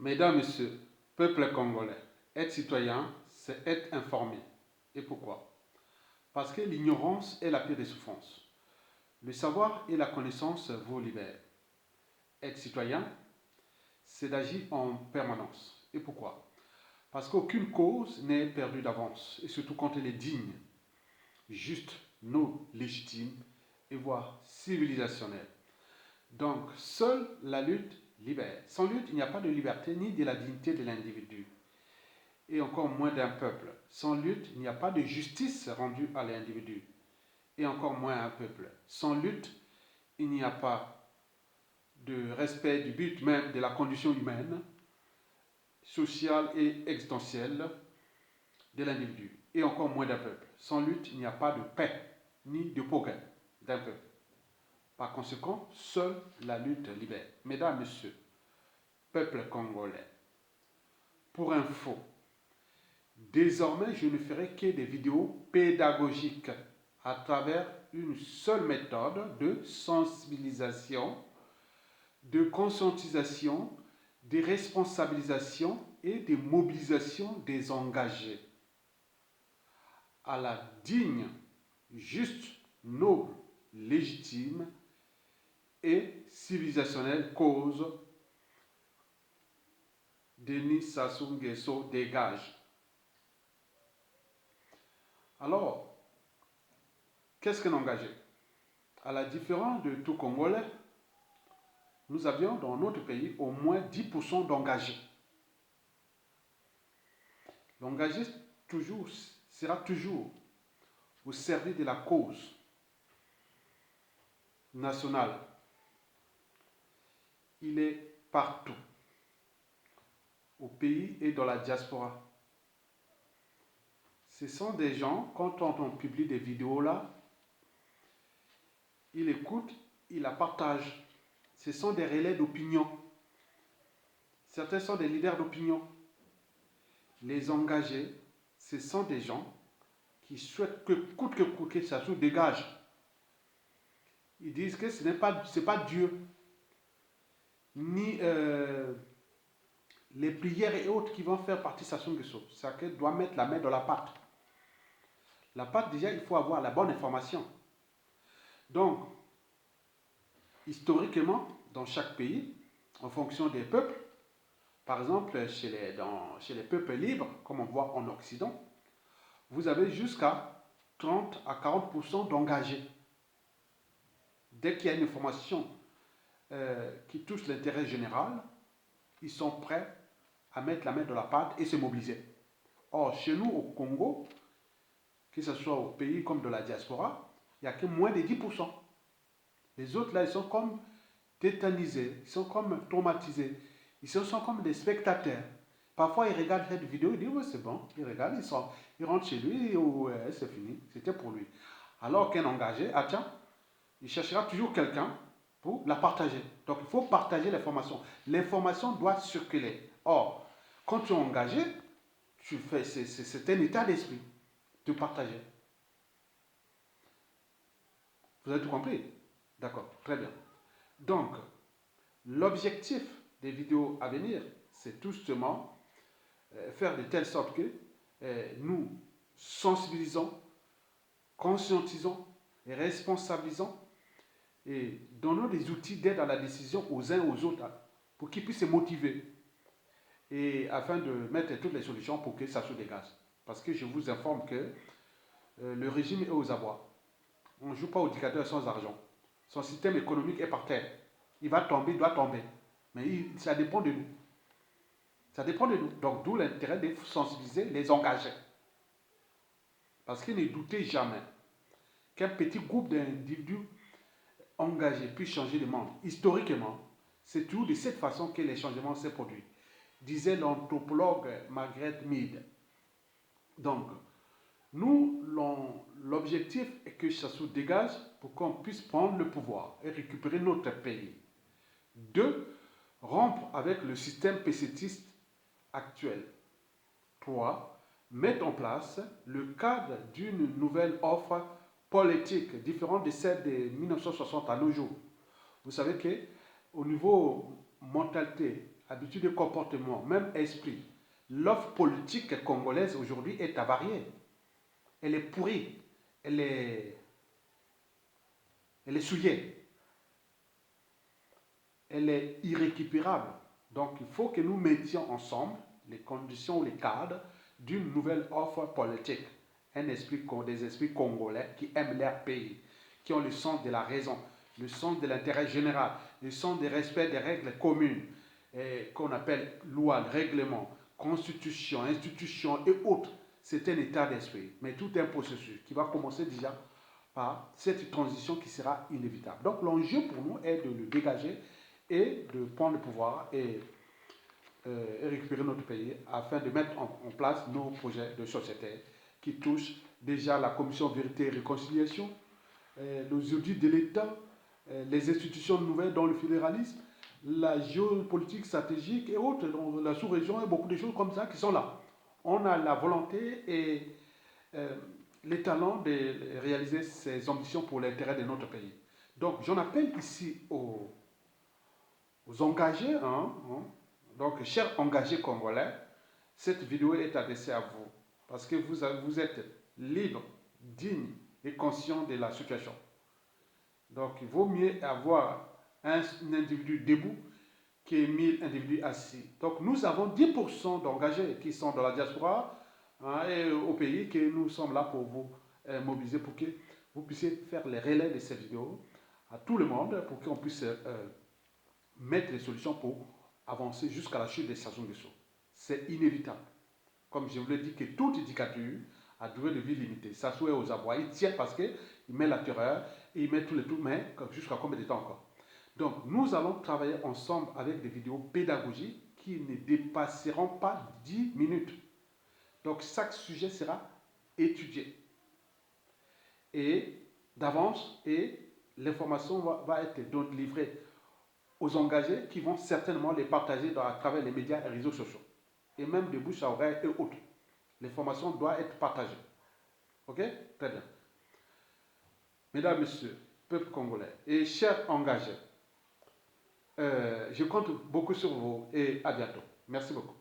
Mesdames, Messieurs, peuple congolais, être citoyen, c'est être informé. Et pourquoi? Parce que l'ignorance est la pire des souffrances. Le savoir et la connaissance vous libèrent. Être citoyen, c'est d'agir en permanence. Et pourquoi? Parce qu'aucune cause n'est perdue d'avance, et surtout quand elle est digne, juste, noble, légitime et voire civilisationnelle. Donc, seule la lutte libère. Sans lutte, il n'y a pas de liberté ni de la dignité de l'individu, et encore moins d'un peuple. Sans lutte, il n'y a pas de justice rendue à l'individu, et encore moins à un peuple. Sans lutte, il n'y a pas de respect du but même de la condition humaine, sociale et existentielle de l'individu, et encore moins d'un peuple. Sans lutte, il n'y a pas de paix, ni de progrès d'un peuple. Par conséquent, seule la lutte libère. Mesdames, Messieurs, peuple congolais, pour info, désormais, je ne ferai que des vidéos pédagogiques à travers une seule méthode de sensibilisation, de conscientisation, de responsabilisation et de mobilisation des engagés à la digne, juste, noble, légitime et civilisationnelle cause Denis Sassou Nguesso dégage. Alors, qu'est-ce qu'un engagé? À la différence de tout Congolais, nous avions dans notre pays au moins 10% d'engagés. L'engagé sera toujours au service de la cause nationale. Il est partout, au pays et dans la diaspora. Ce sont des gens, quand on publie des vidéos là, ils écoutent, ils la partagent. Ce sont des relais d'opinion. Certains sont des leaders d'opinion. Les engagés, ce sont des gens qui souhaitent que coûte que ça se dégage. Ils disent que ce n'est pas, c'est pas Dieu, ni les prières et autres qui vont faire partie de Sassou Nguesso. C'est qu'elle doit mettre la main dans la pâte. La pâte, déjà, il faut avoir la bonne information. Donc, historiquement, dans chaque pays, en fonction des peuples, par exemple, chez les peuples libres, comme on voit en Occident, vous avez jusqu'à 30 à 40% d'engagés. Dès qu'il y a une information qui touche l'intérêt général, ils sont prêts à mettre la main dans la pâte et se mobiliser. Or, chez nous, au Congo, que ce soit au pays comme de la diaspora, il n'y a que moins de 10%. Les autres, là, ils sont comme tétanisés, ils sont comme traumatisés, ils sont comme des spectateurs. Parfois, ils regardent cette vidéo, ils disent, ouais, c'est bon, ils regardent, ils rentrent chez lui, c'est fini, c'était pour lui. Alors qu'un engagé, ah tiens, il cherchera toujours quelqu'un pour la partager. Donc, il faut partager l'information. L'information doit circuler. Or, quand tu es engagé, c'est un état d'esprit de partager. Vous avez tout compris? D'accord, très bien. Donc, l'objectif des vidéos à venir, c'est tout justement faire de telle sorte que nous sensibilisons, conscientisons et responsabilisons et donnons des outils d'aide à la décision aux uns aux autres pour qu'ils puissent se motiver et afin de mettre toutes les solutions pour que ça se dégage. Parce que je vous informe que le régime est aux abois. On ne joue pas au dictateur sans argent. Son système économique est par terre. Il va tomber, il doit tomber. Mais ça dépend de nous. Ça dépend de nous. Donc d'où l'intérêt de sensibiliser les engagés. Parce qu'ils ne doutaient jamais qu'un petit groupe d'individus engagés puisse changer le monde. Historiquement, c'est toujours de cette façon que les changements se produisent, disait l'anthropologue Margaret Mead. Donc, nous, l'objectif est que ça se dégage pour qu'on puisse prendre le pouvoir et récupérer notre pays. 2. Rompre avec le système pessétiste actuel. 3. Mettre en place le cadre d'une nouvelle offre politique différente de celle de 1960 à nos jours. Vous savez qu'au niveau mentalité habitude de comportement, même esprit. L'offre politique congolaise aujourd'hui est avariée. Elle est pourrie. Elle est souillée. Elle est irrécupérable. Donc il faut que nous mettions ensemble les conditions ou les cadres d'une nouvelle offre politique. Des esprits congolais qui aiment leur pays, qui ont le sens de la raison, le sens de l'intérêt général, le sens du respect des règles communes, qu'on appelle loi, règlement, constitution, institution et autres. C'est un état d'esprit, mais tout un processus qui va commencer déjà par cette transition qui sera inévitable. Donc l'enjeu pour nous est de le dégager et de prendre le pouvoir et récupérer notre pays afin de mettre en place nos projets de société qui touchent déjà la commission vérité et réconciliation, les audits de l'État, les institutions nouvelles dans le fédéralisme, la géopolitique stratégique et autres, dans la sous-région et beaucoup de choses comme ça qui sont là. On a la volonté et les talents de réaliser ces ambitions pour l'intérêt de notre pays. Donc j'en appelle ici aux engagés, donc chers engagés congolais, cette vidéo est adressée à vous parce que vous êtes libre, digne et conscient de la situation. Donc il vaut mieux avoir un individu debout que 1000 individus assis. Donc nous avons 10% d'engagés qui sont dans la diaspora et au pays, que nous sommes là pour vous mobiliser pour que vous puissiez faire les relais de cette vidéo à tout le monde pour qu'on puisse mettre les solutions pour avancer jusqu'à la chute des Sassou Nguesso. C'est inévitable. Comme je vous l'ai dit, que toute dictature a durée de vie limitée. Sassou est aux abois. Il tient parce qu'il met la terreur et il met tout le tout, mais jusqu'à combien de temps encore? Donc, nous allons travailler ensemble avec des vidéos pédagogiques qui ne dépasseront pas 10 minutes. Donc, chaque sujet sera étudié et d'avance et l'information va être donc livrée aux engagés qui vont certainement les partager à travers les médias et réseaux sociaux. Et même de bouche à oreille et autres. L'information doit être partagée. Ok? Très bien. Mesdames, Messieurs, peuple congolais et chers engagés, je compte beaucoup sur vous et à bientôt. Merci beaucoup.